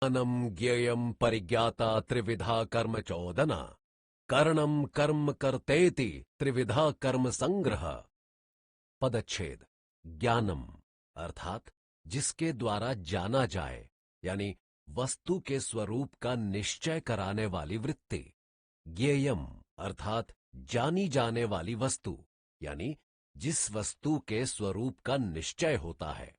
ज्ञानम ज्ञेयम परिज्ञाता त्रिविधा कर्म चोदना करणम कर्म कर्तेति त्रिविधा कर्म संग्रह। पदच्छेद। ज्ञानम अर्थात जिसके द्वारा जाना जाए, यानी वस्तु के स्वरूप का निश्चय कराने वाली वृत्ति। ज्ञेयम अर्थात जानी जाने वाली वस्तु, यानी जिस वस्तु के स्वरूप का निश्चय होता है।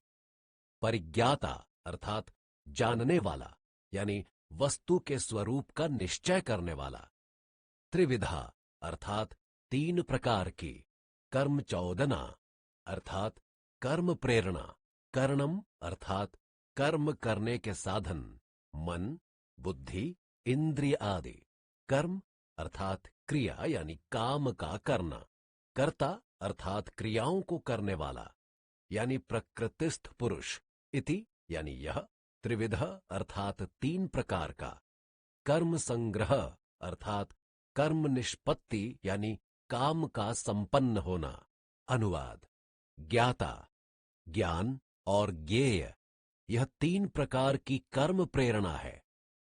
परिज्ञाता अर्थात जानने वाला, यानी वस्तु के स्वरूप का निश्चय करने वाला। त्रिविधा अर्थात तीन प्रकार की। कर्म चौदना अर्थात कर्म प्रेरणा। करणम अर्थात कर्म करने के साधन, मन, बुद्धि, इंद्रिय आदि। कर्म अर्थात क्रिया यानी काम का करना। कर्ता अर्थात क्रियाओं को करने वाला, यानी प्रकृतिस्थ पुरुष। इति यानी यह। त्रिविध अर्थात तीन प्रकार का। कर्म संग्रह अर्थात कर्म निष्पत्ति यानी काम का संपन्न होना। अनुवाद। ज्ञाता, ज्ञान और ज्ञेय, यह तीन प्रकार की कर्म प्रेरणा है,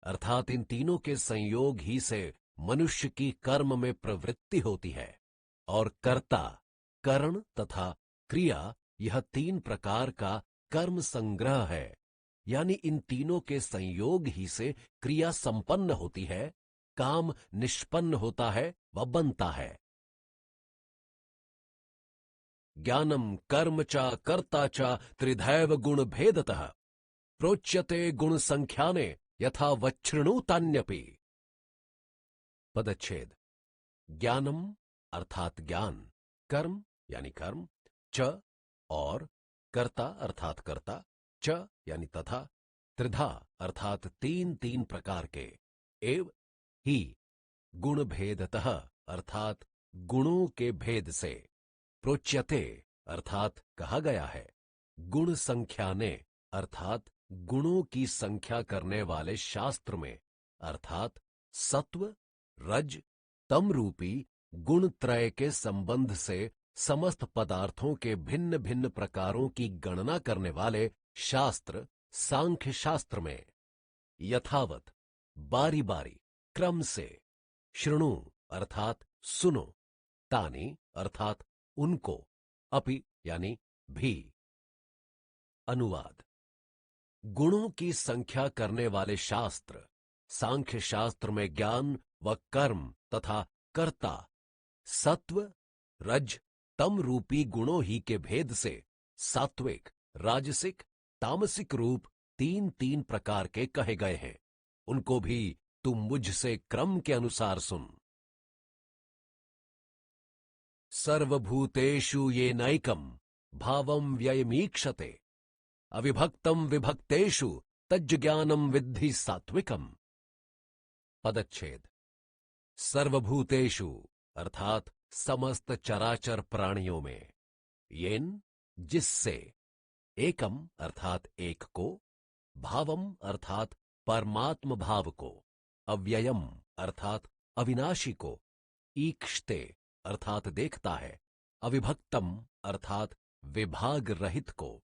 अर्थात इन तीनों के संयोग ही से मनुष्य की कर्म में प्रवृत्ति होती है। और कर्ता, करण तथा क्रिया, यह तीन प्रकार का कर्म संग्रह है, यानी इन तीनों के संयोग ही से क्रिया संपन्न होती है, काम निष्पन्न होता है व बनता है। ज्ञानम कर्म च कर्ता च त्रिधैव गुण भेदतः प्रोच्यते गुण संख्याने यथा वच्छृणुतान्यपि। पदच्छेद। ज्ञानम अर्थात ज्ञान, कर्म यानी कर्म, च और कर्ता अर्थात कर्ता, च यानी तथा, त्रिधा अर्थात तीन तीन प्रकार के, एव ही गुण भेदतः अर्थात गुणों के भेद से, प्रोच्यते अर्थात कहा गया है, गुण संख्याने अर्थात गुणों की संख्या करने वाले शास्त्र में, अर्थात सत्व, रज, तम रूपी गुण त्रय के संबंध से समस्त पदार्थों के भिन्न भिन्न प्रकारों की गणना करने वाले शास्त्र सांख्य शास्त्र में। यथावत बारी बारी क्रम से। शृणु अर्थात सुनो, तानि अर्थात उनको, अपि यानी भी। अनुवाद। गुणों की संख्या करने वाले शास्त्र सांख्य शास्त्र में ज्ञान व कर्म तथा कर्ता, सत्व, रज, तम रूपी गुणों ही के भेद से सात्विक, राजसिक, तामसिक रूप तीन तीन प्रकार के कहे गए हैं। उनको भी तुम मुझसे क्रम के अनुसार सुन। सर्वभूतेषु येनैकं भावं व्ययमीक्षते अविभक्तं विभक्तेषु तज्ज्ञानं विद्धि सात्विकम्। पदच्छेद। सर्वभूतेषु अर्थात समस्त चराचर प्राणियों में, येन जिससे, एकम अर्थात एक को, भावम अर्थात परमात्म भाव को, अव्ययम अर्थात अविनाशी को, ईक्षते अर्थात देखता है, अविभक्तम अर्थात विभाग रहित को,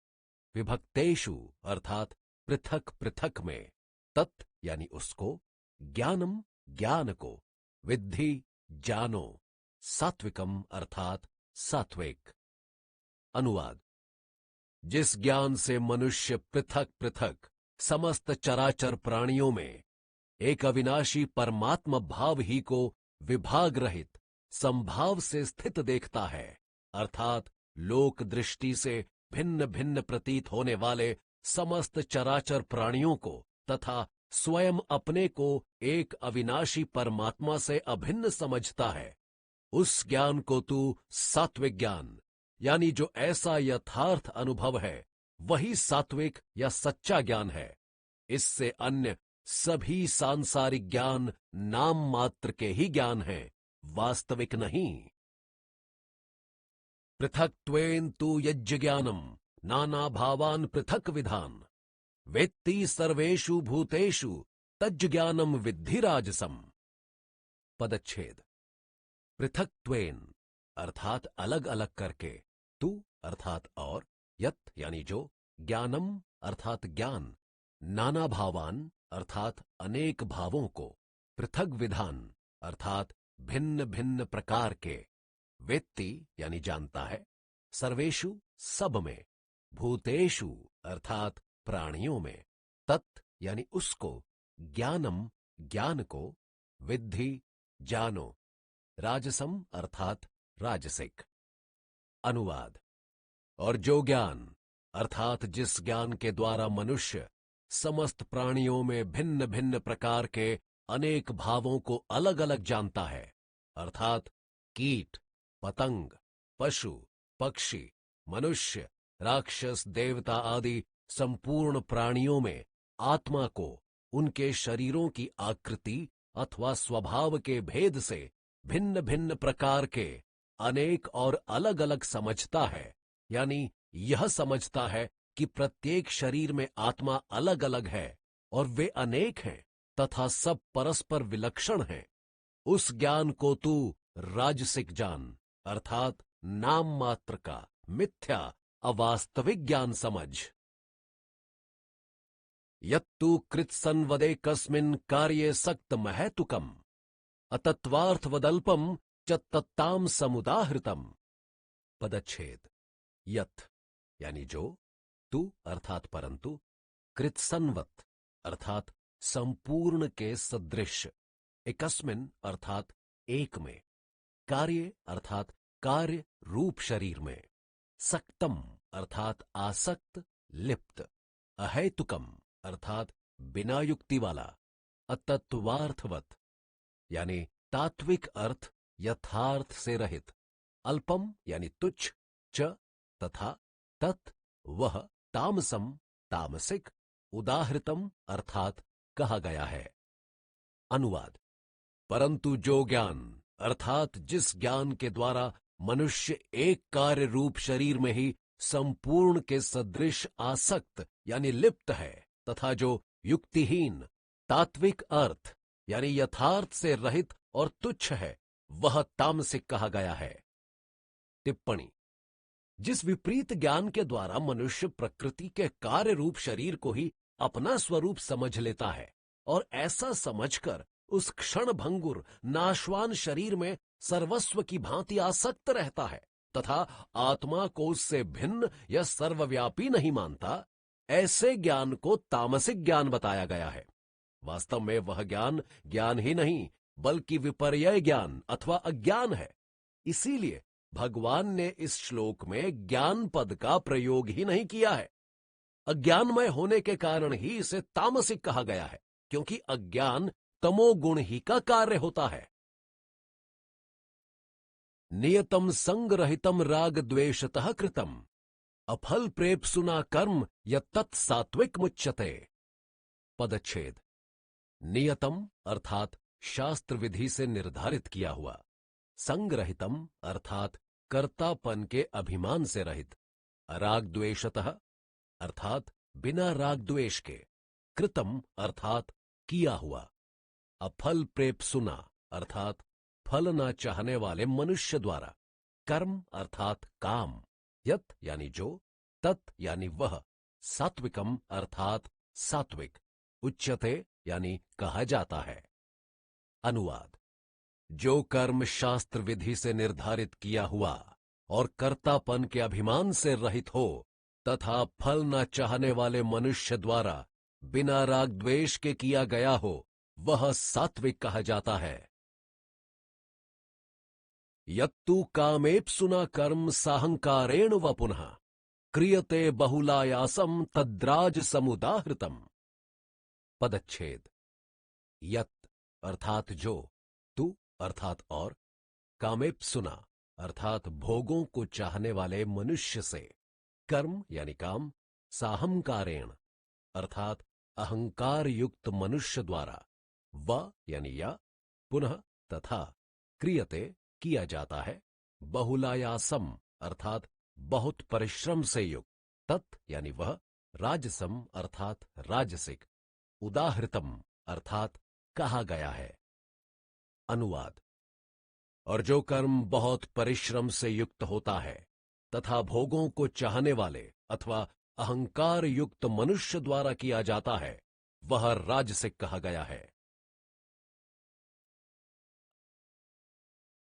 विभक्तेषु अर्थात पृथक पृथक में, तत् यानी उसको, ज्ञानम ज्ञान को, विद्धि जानो, सात्विकम अर्थात सात्विक। अनुवाद। जिस ज्ञान से मनुष्य पृथक पृथक समस्त चराचर प्राणियों में एक अविनाशी परमात्म भाव ही को विभाग रहित संभाव से स्थित देखता है, अर्थात लोक दृष्टि से भिन्न भिन्न प्रतीत होने वाले समस्त चराचर प्राणियों को तथा स्वयं अपने को एक अविनाशी परमात्मा से अभिन्न समझता है, उस ज्ञान को तू सात्विक ज्ञान, यानी जो ऐसा यथार्थ अनुभव है वही सात्विक या सच्चा ज्ञान है। इससे अन्य सभी सांसारिक ज्ञान नाम मात्र के ही ज्ञान हैं, वास्तविक नहीं। पृथक्त्वेन तु यज्ञ ज्ञानम नाना भावान पृथक विधान वेत्ति सर्वेषु भूतेषु तज्ज्ञानम विद्धि राजसम। पदच्छेद। पृथक्त्वेन अर्थात अलग अलग करके, तू अर्थात और, यत यानी जो, ज्ञानम अर्थात ज्ञान, नाना भावान अर्थात अनेक भावों को, पृथक विधान अर्थात भिन्न भिन्न प्रकार के, वेत्ति यानी जानता है, सर्वेषु सब में, भूतेषु अर्थात प्राणियों में, तत् यानी उसको, ज्ञानम ज्ञान को, विद्धि जानो, राजसम अर्थात राजसिक। अनुवाद। और जो ज्ञान अर्थात जिस ज्ञान के द्वारा मनुष्य समस्त प्राणियों में भिन्न भिन्न प्रकार के अनेक भावों को अलग अलग जानता है, अर्थात कीट, पतंग, पशु, पक्षी, मनुष्य, राक्षस, देवता आदि संपूर्ण प्राणियों में आत्मा को उनके शरीरों की आकृति अथवा स्वभाव के भेद से भिन्न भिन्न प्रकार के अनेक और अलग अलग समझता है, यानी यह समझता है कि प्रत्येक शरीर में आत्मा अलग अलग है और वे अनेक हैं तथा सब परस्पर विलक्षण हैं, उस ज्ञान को तू राजसिक जान अर्थात नाम मात्र का मिथ्या अवास्तविक ज्ञान समझ। यत्तु कृत्सन्वदे कस्मिन् कार्ये सक्त महैतुकम अतत्वार्थवदल्पम च तत्ताम समुदाहृतम। पदच्छेद। यत् यानी जो, तू अर्थात परंतु, कृत्सन्वत अर्थात संपूर्ण के सदृश, एकस्मिन अर्थात एक में, कार्य अर्थात कार्य रूप शरीर में, सक्तम अर्थात आसक्त लिप्त, अहेतुकम अर्थात बिना युक्ति वाला, अतत्वार्थवत यानी तात्विक अर्थ यथार्थ से रहित, अल्पम यानी तुच्छ, च तथा, तत् वह, तामसम तामसिक, उदाहृतम अर्थात कहा गया है। अनुवाद। परंतु जो ज्ञान अर्थात जिस ज्ञान के द्वारा मनुष्य एक कार्य रूप शरीर में ही संपूर्ण के सदृश आसक्त यानी लिप्त है तथा जो युक्तिहीन तात्विक अर्थ यानी यथार्थ से रहित और तुच्छ है, वह तामसिक कहा गया है। टिप्पणी। जिस विपरीत ज्ञान के द्वारा मनुष्य प्रकृति के कार्य रूप शरीर को ही अपना स्वरूप समझ लेता है और ऐसा समझकर उस क्षण भंगुर नाशवान शरीर में सर्वस्व की भांति आसक्त रहता है तथा आत्मा को उससे भिन्न या सर्वव्यापी नहीं मानता, ऐसे ज्ञान को तामसिक ज्ञान बताया गया है। वास्तव में वह ज्ञान ज्ञान ही नहीं बल्कि विपर्यय ज्ञान अथवा अज्ञान है। इसीलिए भगवान ने इस श्लोक में ज्ञान पद का प्रयोग ही नहीं किया है। अज्ञानमय होने के कारण ही इसे तामसिक कहा गया है, क्योंकि अज्ञान तमोगुण ही का कार्य होता है। नियतम संगरहितम राग द्वेषतः कृतम अफल प्रेप्सुना कर्म यत्तत् सात्विक मुच्यते। पदच्छेद। नियतम अर्थात शास्त्र विधि से निर्धारित किया हुआ, संगरहितम अर्थात कर्तापन के अभिमान से रहित, राग द्वेषतः अर्थात बिना राग द्वेष के, कृतम अर्थात किया हुआ, अफल प्रेप्सुना अर्थात फल न चाहने वाले मनुष्य द्वारा, कर्म अर्थात काम, यत यानी जो, तत् यानी वह, सात्विकम अर्थात सात्विक, उच्यते यानी कहा जाता है। अनुवाद। जो कर्म शास्त्र विधि से निर्धारित किया हुआ और कर्तापन के अभिमान से रहित हो तथा फल न चाहने वाले मनुष्य द्वारा बिना राग द्वेष के किया गया हो, वह सात्विक कहा जाता है। यत्तु कामेप्सुना कर्म साहंकारेण व पुनः क्रियते बहुलायासम तद्राज समुदाहृतम। पदच्छेद। यत् अर्थात जो, तू अर्थात और, कामेप्सुना अर्थात भोगों को चाहने वाले मनुष्य से, कर्म यानी काम, साहंकारेण अर्थात अहंकार युक्त मनुष्य द्वारा, व यानी या, पुनः तथा, क्रियते किया जाता है, बहुलायासम अर्थात बहुत परिश्रम से युक्त, तत् यानी वह, राजसम अर्थात राजसिक, उदाहृतम अर्थात कहा गया है। अनुवाद। और जो कर्म बहुत परिश्रम से युक्त होता है तथा भोगों को चाहने वाले अथवा अहंकार युक्त मनुष्य द्वारा किया जाता है, वह राजसिक कहा गया है।